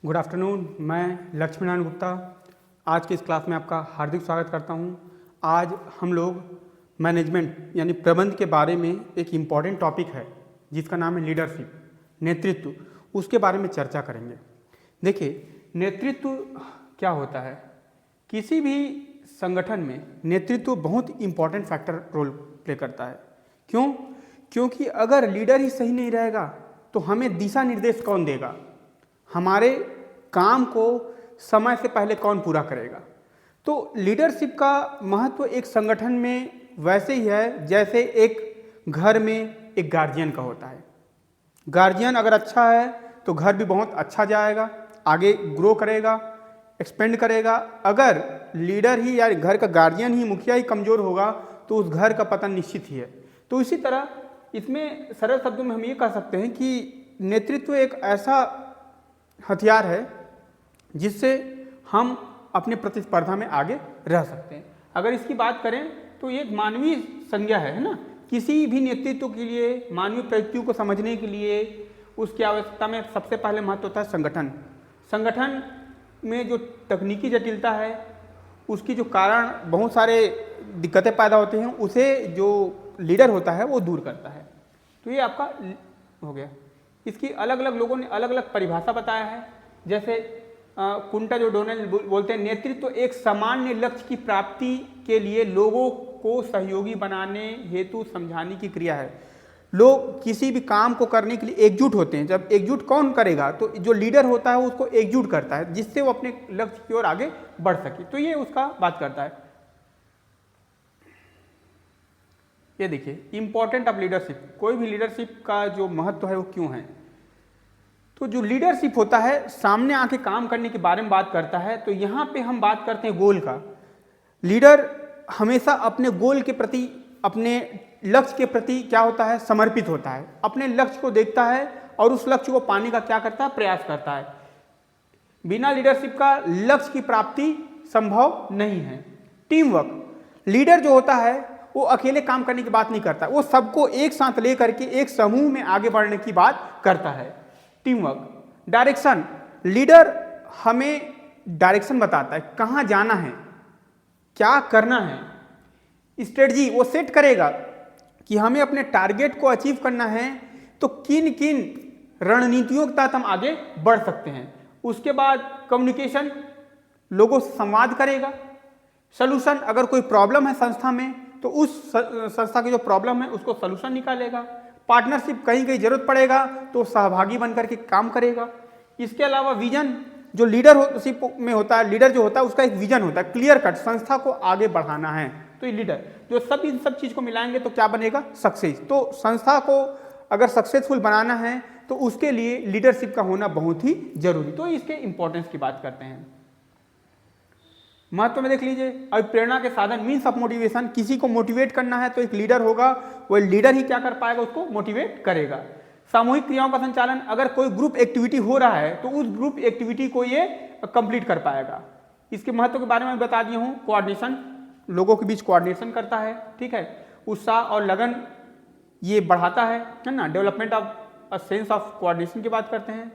Good afternoon. मैं लक्ष्मीनारायण गुप्ता आज की इस क्लास में आपका हार्दिक स्वागत करता हूं। आज हम लोग मैनेजमेंट यानी प्रबंध के बारे में एक इम्पॉर्टेंट टॉपिक है जिसका नाम है लीडरशिप, नेतृत्व, उसके बारे में चर्चा करेंगे। देखिए, नेतृत्व क्या होता है। किसी भी संगठन में नेतृत्व बहुत इम्पॉर्टेंट फैक्टर रोल प्ले करता है। क्यों? क्योंकि अगर लीडर ही सही नहीं रहेगा तो हमें दिशा निर्देश कौन देगा, हमारे काम को समय से पहले कौन पूरा करेगा। तो लीडरशिप का महत्व एक संगठन में वैसे ही है जैसे एक घर में एक गार्जियन का होता है। गार्जियन अगर अच्छा है तो घर भी बहुत अच्छा जाएगा, आगे ग्रो करेगा, एक्सपेंड करेगा। अगर लीडर ही या घर का गार्जियन ही, मुखिया ही कमज़ोर होगा तो उस घर का पतन निश्चित ही है। तो इसी तरह इसमें सरल शब्दों में हम ये कह सकते हैं कि नेतृत्व एक ऐसा हथियार है जिससे हम अपने प्रतिस्पर्धा में आगे रह सकते हैं। अगर इसकी बात करें तो ये एक मानवीय संज्ञा है ना। किसी भी नेतृत्व के लिए, मानवीय प्रवृत्तियों को समझने के लिए उसकी आवश्यकता में सबसे पहले महत्व होता है संगठन। संगठन में जो तकनीकी जटिलता है, उसकी जो कारण बहुत सारे दिक्कतें पैदा होते हैं, उसे जो लीडर होता है वो दूर करता है। तो ये आपका हो गया। इसकी अलग अलग लोगों ने अलग अलग परिभाषा बताया है। जैसे कुंटा जो डोनेल बोलते हैं, नेतृत्व एक सामान्य लक्ष्य की प्राप्ति के लिए लोगों को सहयोगी बनाने हेतु समझाने की क्रिया है। लोग किसी भी काम को करने के लिए एकजुट होते हैं। जब एकजुट कौन करेगा तो जो लीडर होता है उसको एकजुट करता है जिससे वो अपने लक्ष्य की ओर आगे बढ़ सके। तो ये उसका बात करता है। ये देखिए, इंपॉर्टेंट ऑफ लीडरशिप। कोई भी लीडरशिप का जो महत्व है वो क्यों है। तो जो लीडरशिप होता है सामने आके काम करने के बारे में बात करता है। तो यहाँ पे हम बात करते हैं गोल का। लीडर हमेशा अपने गोल के प्रति, अपने लक्ष्य के प्रति क्या होता है, समर्पित होता है। अपने लक्ष्य को देखता है और उस लक्ष्य को पाने का क्या करता है, प्रयास करता है। बिना लीडरशिप का लक्ष्य की प्राप्ति संभव नहीं है। टीम वर्क, लीडर जो होता है वो अकेले काम करने की बात नहीं करता, वो सबको एक साथ लेकर के एक समूह में आगे बढ़ने की बात करता है। Team work. डायरेक्शन, लीडर हमें डायरेक्शन बताता है, कहाँ जाना है, क्या करना है। स्ट्रेटजी, वो सेट करेगा कि हमें अपने टारगेट को अचीव करना है तो किन किन रणनीतियों के तहत हम आगे बढ़ सकते हैं। उसके बाद कम्युनिकेशन, लोगों से संवाद करेगा। सॉल्यूशन, अगर कोई प्रॉब्लम है संस्था में तो उस संस्था की जो प्रॉब्लम है उसको सॉल्यूशन निकालेगा। पार्टनरशिप, कहीं कहीं जरूरत पड़ेगा तो सहभागी बनकर के काम करेगा। इसके अलावा विजन, जो लीडरशिप में होता है, लीडर जो होता है उसका एक विजन होता है, क्लियर कट, संस्था को आगे बढ़ाना है। तो ये लीडर जो इन सब चीज को मिलाएंगे तो क्या बनेगा, सक्सेस। तो संस्था को अगर सक्सेसफुल बनाना है तो उसके लिए लीडरशिप का होना बहुत ही जरूरी। तो इसके इंपॉर्टेंस की बात करते हैं। महत्व में देख लीजिए, अभिप्रेरणा के साधन, मीन्स ऑफ मोटिवेशन। किसी को मोटिवेट करना है तो एक लीडर होगा, वो लीडर ही क्या कर पाएगा, उसको मोटिवेट करेगा। सामूहिक क्रियाओं का संचालन, अगर कोई ग्रुप एक्टिविटी हो रहा है तो उस ग्रुप एक्टिविटी को ये कंप्लीट कर पाएगा। इसके महत्व के बारे में बता दिया हूँ। कोऑर्डिनेशन, लोगों के बीच कोऑर्डिनेशन करता है, ठीक है। उत्साह और लगन ये बढ़ाता है ना। Development of a sense of coordination की बात करते हैं।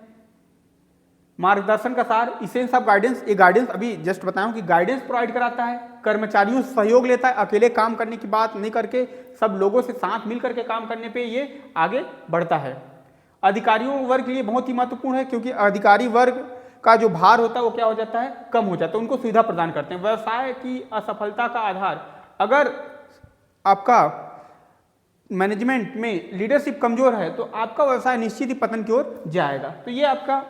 मार्गदर्शन का सार, इसेंस ऑफ गाइडेंस, ये गाइडेंस अभी जस्ट बताया कि गाइडेंस प्रोवाइड कराता है। कर्मचारियों से सहयोग लेता है, अकेले काम करने की बात नहीं करके सब लोगों से साथ मिल करके काम करने पे ये आगे बढ़ता है। अधिकारियों वर्ग के लिए बहुत ही महत्वपूर्ण है क्योंकि अधिकारी वर्ग का जो भार होता है वो क्या हो जाता है, कम हो जाता है। उनको सुविधा प्रदान करते हैं। व्यवसाय की असफलता का आधार, अगर आपका मैनेजमेंट में लीडरशिप कमजोर है तो आपका व्यवसाय निश्चित ही पतन की ओर जाएगा। तो ये आपका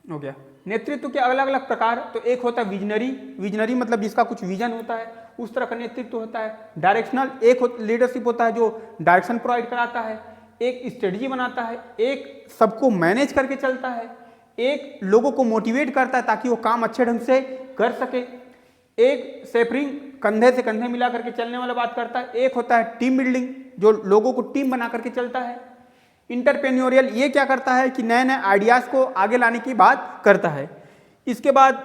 हो गया। नेतृत्व के अलग अलग प्रकार, तो एक होता है विजनरी। विजनरी मतलब जिसका कुछ विजन होता है, उस तरह का नेतृत्व होता है। डायरेक्शनल, एक लीडरशिप होता है जो डायरेक्शन प्रोवाइड कराता है, एक स्ट्रेटजी बनाता है, एक सबको मैनेज करके चलता है, एक लोगों को मोटिवेट करता है ताकि वो काम अच्छे ढंग से कर सके, एक सेपरिंग, कंधे से कंधे मिला करके चलने वाला बात करता है, एक होता है टीम बिल्डिंग, जो लोगों को टीम बना करके चलता है। इंटरप्रेन्योरियल, ये क्या करता है कि नए नए आइडियाज को आगे लाने की बात करता है। इसके बाद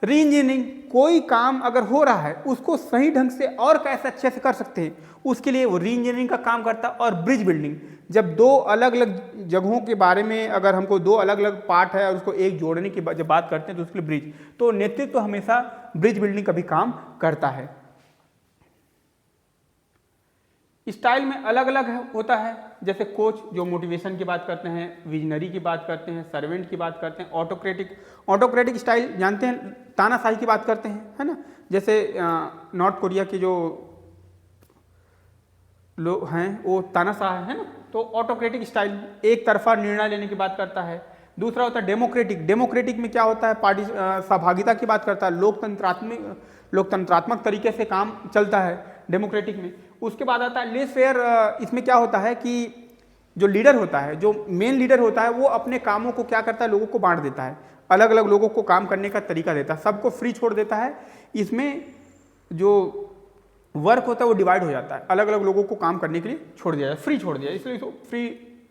री इंजीनियरिंग, कोई काम अगर हो रहा है उसको सही ढंग से और कैसे अच्छे से कर सकते हैं उसके लिए वो री इंजीनियरिंग का काम करता है। और ब्रिज बिल्डिंग, जब दो अलग अलग जगहों के बारे में अगर हमको दो अलग अलग पार्ट है और उसको एक जोड़ने की जब बात करते हैं तो उसके लिए ब्रिज, तो नेतृत्व तो हमेशा ब्रिज बिल्डिंग का भी काम करता है। स्टाइल में अलग अलग होता है, जैसे कोच जो मोटिवेशन की बात करते हैं, विजनरी की बात करते हैं, सर्वेंट की बात करते हैं, ऑटोक्रेटिक स्टाइल जानते हैं, तानाशाही की बात करते हैं, है ना। जैसे नॉर्थ कोरिया के जो लोग हैं वो तानाशाह है ना, तो ऑटोक्रेटिक स्टाइल एक तरफा निर्णय लेने की बात करता है। दूसरा होता है डेमोक्रेटिक में क्या होता है, पार्टी सहभागिता की बात करता है, लोकतंत्रात्मक तरीके से काम चलता है डेमोक्रेटिक में। उसके बाद आता है लेस फेयर, इसमें क्या होता है कि जो लीडर होता है, जो मेन लीडर होता है, वो अपने कामों को क्या करता है, लोगों को बांट देता है, अलग अलग लोगों को काम करने का तरीका देता है, सबको फ्री छोड़ देता है। इसमें जो वर्क होता है वो डिवाइड हो जाता है, अलग अलग लोगों को काम करने के लिए छोड़ दिया जाए, फ्री छोड़ दिया, इसलिए इसको फ्री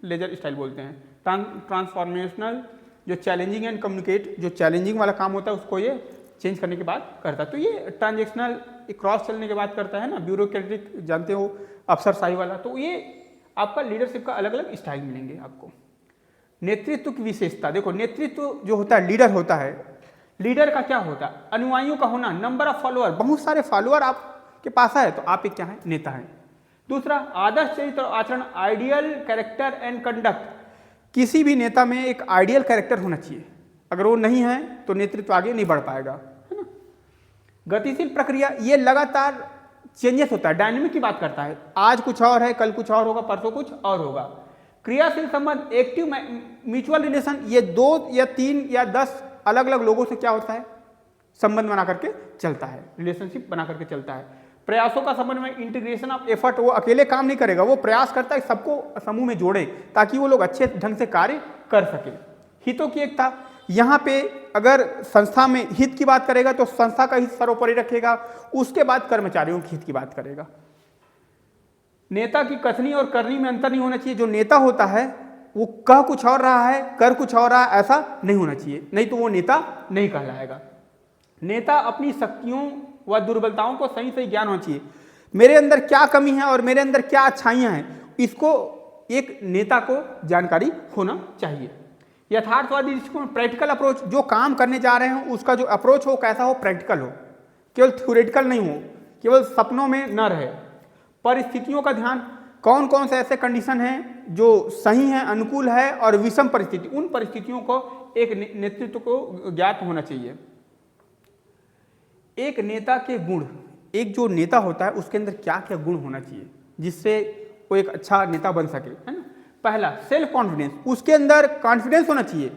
लेजर स्टाइल बोलते हैं। ट्रांसफॉर्मेशनल जो चैलेंजिंग एंड कम्युनिकेट, जो चैलेंजिंग वाला काम होता है उसको ये चेंज करने की बात करता है। तो ये ट्रांजेक्शनल क्रॉस चलने की बात करता है ना, ब्यूरोक्रेटिक जानते हो, अफसरशाही वाला। तो ये आपका लीडरशिप का अलग अलग स्टाइल मिलेंगे आपको। नेतृत्व की विशेषता देखो, नेतृत्व जो होता है, लीडर होता है, लीडर का क्या होता है, अनुयायियों का होना, नंबर ऑफ फॉलोअर, बहुत सारे फॉलोअर आपके पास है तो आप एक क्या है, नेता है। दूसरा आदर्श चरित्र और आचरण, आइडियल कैरेक्टर एंड कंडक्ट, किसी भी नेता में एक आइडियल कैरेक्टर होना चाहिए, अगर वो नहीं है तो नेतृत्व आगे नहीं बढ़ पाएगा, है ना। गतिशील प्रक्रिया, ये लगातार चेंजेस होता है, डायनेमिक की बात करता है, आज कुछ और है, कल कुछ और होगा, परसों कुछ और होगा। क्रियाशील संबंध, एक्टिव म्यूचुअल रिलेशन, ये 2 या 3 या 10 अलग अलग लोगों से क्या होता है, संबंध बना करके चलता है, रिलेशनशिप बना करके चलता है। प्रयासों का संबंध में इंटीग्रेशन ऑफ एफर्ट, वो अकेले काम नहीं करेगा, वो प्रयास करता है सबको समूह में जोड़े ताकि वो लोग अच्छे ढंग से कार्य कर सके। हितों की एकता, यहाँ पे अगर संस्था में हित की बात करेगा तो संस्था का हित सर्वोपरि रखेगा, उसके बाद कर्मचारियों के हित की बात करेगा। नेता की कथनी और करनी में अंतर नहीं होना चाहिए, जो नेता होता है वो कह कुछ और रहा है, कर कुछ और रहा है, ऐसा नहीं होना चाहिए, नहीं तो वो नेता नहीं कहलाएगा। नेता अपनी शक्तियों व दुर्बलताओं को सही सही ज्ञान होना चाहिए, मेरे अंदर क्या कमी है और मेरे अंदर क्या अच्छाइयां हैं, इसको एक नेता को जानकारी होना चाहिए। यथार्थवादी दृष्टिकोण, प्रैक्टिकल अप्रोच, जो काम करने जा रहे हैं उसका जो अप्रोच हो कैसा हो, प्रैक्टिकल हो, केवल थ्योरेटिकल नहीं हो, केवल सपनों में न रहे। परिस्थितियों का ध्यान, कौन कौन से ऐसे कंडीशन हैं जो सही हैं, अनुकूल है, और विषम परिस्थिति, उन परिस्थितियों को एक नेतृत्व को ज्ञात होना चाहिए। एक नेता के गुण, एक जो नेता होता है उसके अंदर क्या क्या गुण होना चाहिए जिससे वो एक अच्छा नेता बन सके, है ना। पहला सेल्फ कॉन्फिडेंस, उसके अंदर कॉन्फिडेंस होना चाहिए,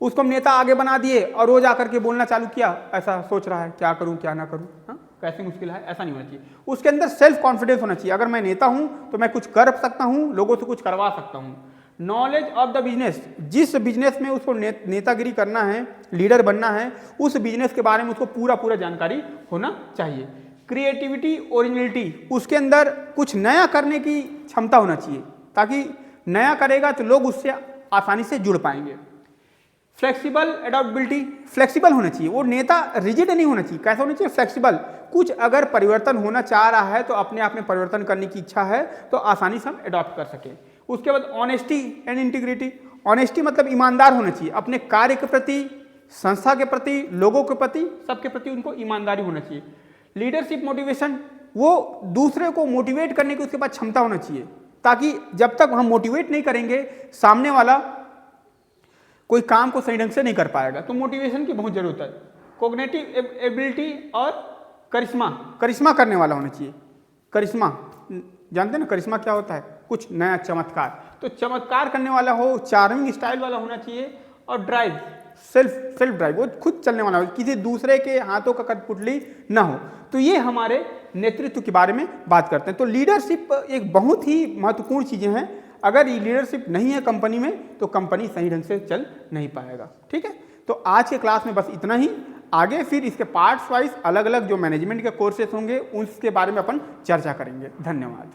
उसको हम नेता आगे बना दिए और रोज आकर के बोलना चालू किया, ऐसा सोच रहा है क्या करूं क्या ना करूं, हाँ कैसे मुश्किल है, ऐसा नहीं होना चाहिए। उसके अंदर सेल्फ कॉन्फिडेंस होना चाहिए, अगर मैं नेता हूं तो मैं कुछ कर सकता हूं, लोगों से कुछ करवा सकता हूं। नॉलेज ऑफ द बिजनेस, जिस बिजनेस में उसको नेतागिरी करना है, लीडर बनना है, उस बिजनेस के बारे में उसको पूरा जानकारी होना चाहिए। क्रिएटिविटी, ओरिजिनलिटी, उसके अंदर कुछ नया करने की क्षमता होना चाहिए, ताकि नया करेगा तो लोग उससे आसानी से जुड़ पाएंगे। फ्लेक्सिबल एडॉप्टेबिलिटी, फ्लेक्सिबल होना चाहिए, वो नेता रिजिड नहीं होना चाहिए, कैसा होना चाहिए, फ्लेक्सिबल, कुछ अगर परिवर्तन होना चाह रहा है तो अपने आप में परिवर्तन करने की इच्छा है तो आसानी से हम एडॉप्ट कर सके। उसके बाद ऑनेस्टी एंड इंटीग्रिटी, ऑनेस्टी मतलब ईमानदार होना चाहिए, अपने कार्य के प्रति, संस्था के प्रति, लोगों के प्रति, सबके प्रति उनको ईमानदारी होना चाहिए। लीडरशिप मोटिवेशन, वो दूसरे को मोटिवेट करने की उसके पास क्षमता होना चाहिए, ताकि जब तक हम मोटिवेट नहीं करेंगे सामने वाला कोई काम को सही ढंग से नहीं कर पाएगा, तो मोटिवेशन की बहुत जरूरत है। कोग्निटिव एबिलिटी और करिश्मा करने वाला होना चाहिए। करिश्मा जानते हैं ना, करिश्मा क्या होता है, कुछ नया चमत्कार, तो चमत्कार करने वाला हो, चार्मिंग स्टाइल वाला होना चाहिए। और ड्राइव, सेल्फ ड्राइव, वो खुद चलने वाला हो, किसी दूसरे के हाथों का कठपुतली ना हो। तो ये हमारे नेतृत्व के बारे में बात करते हैं। तो लीडरशिप एक बहुत ही महत्वपूर्ण चीज़ें हैं, अगर ये लीडरशिप नहीं है कंपनी में तो कंपनी सही ढंग से चल नहीं पाएगा। ठीक है, तो आज के क्लास में बस इतना ही, आगे फिर इसके पार्ट्स वाइज अलग अलग जो मैनेजमेंट के कोर्सेस होंगे उसके बारे में अपन चर्चा करेंगे। धन्यवाद।